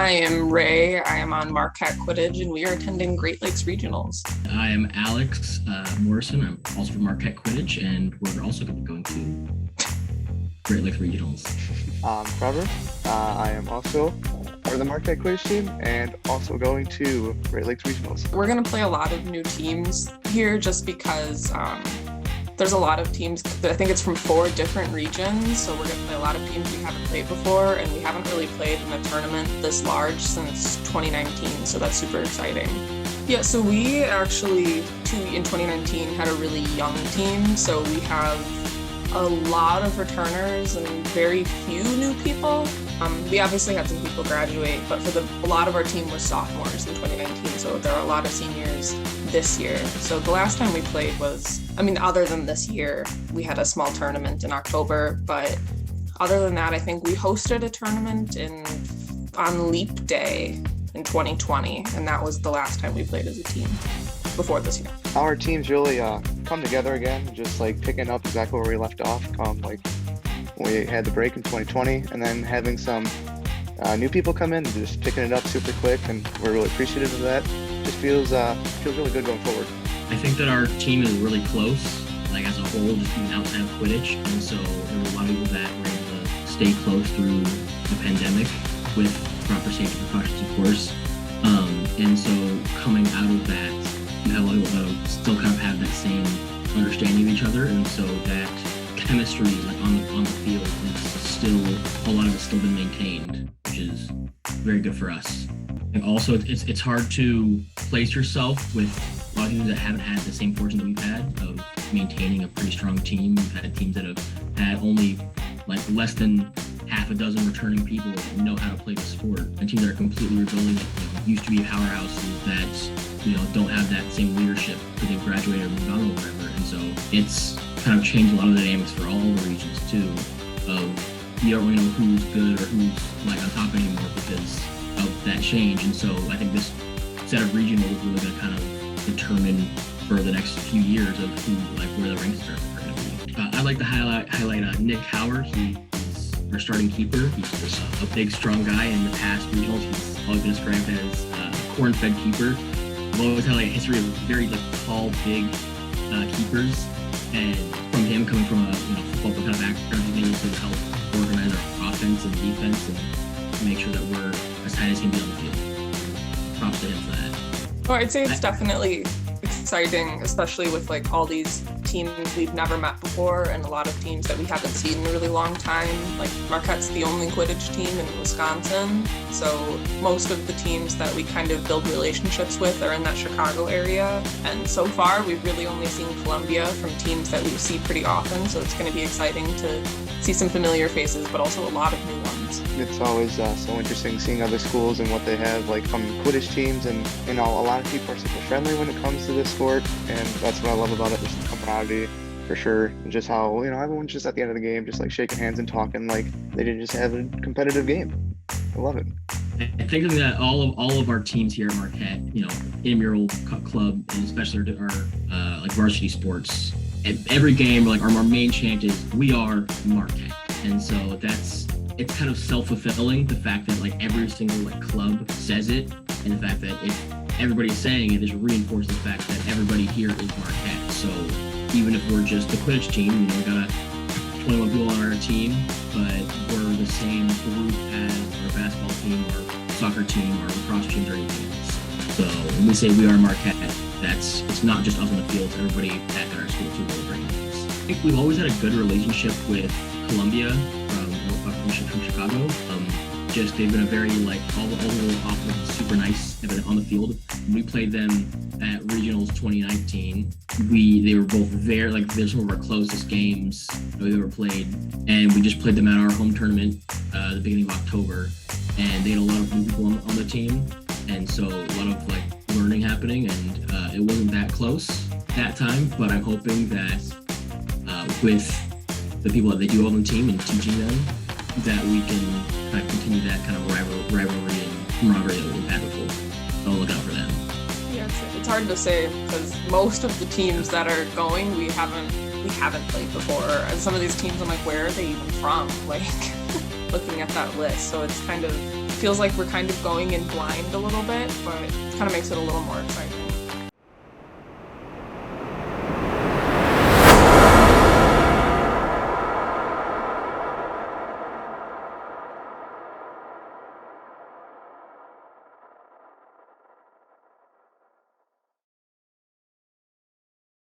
I am Ray. I am on Marquette Quidditch, and we are attending Great Lakes Regionals. I am Alex Morrison. I'm also from Marquette Quidditch, and we're also going to be going to Great Lakes Regionals. Trevor. I am also part of the Marquette Quidditch team and also going to Great Lakes Regionals. We're going to play a lot of new teams here just because there's a lot of teams. I think it's from 4 different regions, so we're going to play a lot of teams we haven't played before, and we haven't really played in a tournament this large since 2019, so that's super exciting. Yeah, so we actually, in 2019, had a really young team, so we have a lot of returners and very few new people. We obviously had some people graduate, but a lot of our team was sophomores in 2019, so there are a lot of seniors this year. So the last time we played other than this year, we had a small tournament in October, but other than that, I think we hosted a tournament on Leap Day in 2020, and that was the last time we played as a team before this year. Our teams really come together again, just like picking up exactly where we left off. We had the break in 2020, and then having some new people come in, just picking it up super quick, and we're really appreciative of that. Just feels really good going forward. I think that our team is really close, like as a whole, just being outside of Quidditch, and so there were a lot of people that were able to stay close through the pandemic with proper safety precautions, of course. And so coming out of that, you have a lot of people that still kind of have that same understanding of each other, and so that chemistry, like on the field, is still, a lot of it's still been maintained, which is very good for us. And also, it's hard to place yourself with a lot of teams that haven't had the same fortune that we've had of maintaining a pretty strong team. We've had teams that have had only like less than half a dozen returning people that know how to play the sport, and teams that are completely rebuilding that used to be powerhouses that don't have that same leadership because they've graduated or moved on or whatever. And so it's kind of changed a lot of the dynamics for all the regions too. Of you don't really know who's good or who's like on top anymore because of that change. And so I think this set of regionals is really going to kind of determine for the next few years of where the ranks are going to be. I'd like to highlight Nick Howard. He's our starting keeper. He's just a big, strong guy. In the past regionals, he's always been described as a corn-fed keeper. I've always had a history of very tall, big keepers, and from him coming from a football kind of background, he's been able to help organize our offense and defense and make sure that we're as tight as can be on the field. Props to him for that. Well, I'd say it's definitely exciting, especially with all these teams we've never met before and a lot of teams that we haven't seen in a really long time. Like Marquette's the only Quidditch team in Wisconsin, so most of the teams that we kind of build relationships with are in that Chicago area. And so far, we've really only seen Columbia from teams that we see pretty often, so it's going to be exciting to see some familiar faces, but also a lot of new ones. It's always so interesting seeing other schools and what they have from Quidditch teams, and a lot of people are super friendly when it comes to this sport, and that's what I love about it. Just the camaraderie for sure, and just how everyone's just at the end of the game just shaking hands and talking like they didn't just have a competitive game. I love it. I think that all of our teams here at Marquette, intramural club, and especially our varsity sports, every game our main chant is "We are Marquette," and so it's kind of self-fulfilling, the fact that every single club says it, and the fact that if everybody's saying it, just reinforces the fact that everybody here is Marquette. So even if we're just the Quidditch team, we got 21 people on our team, but we're the same group as our basketball team, our soccer team, our lacrosse teams, or anything else. So when we say we are Marquette, it's not just us on the field, it's everybody at our school too. I think we've always had a good relationship with Columbia from Chicago. They've been a very all the offense is super nice. They've been on the field. We played them at regionals 2019. They were both there. They're some of our closest games that we've ever played, and we just played them at our home tournament the beginning of October. And they had a lot of new people on the team, and so a lot of learning happening. And it wasn't that close that time, but I'm hoping that with the people that they do on the team and teaching them, that we can kind of continue that kind of rivalry and camaraderie that we've had before. So I'll look out for them. Yeah, it's hard to say because most of the teams that are going, we haven't played before. And some of these teams, I'm where are they even from? Looking at that list. So it's kind of feels like we're kind of going in blind a little bit, but it kind of makes it a little more exciting.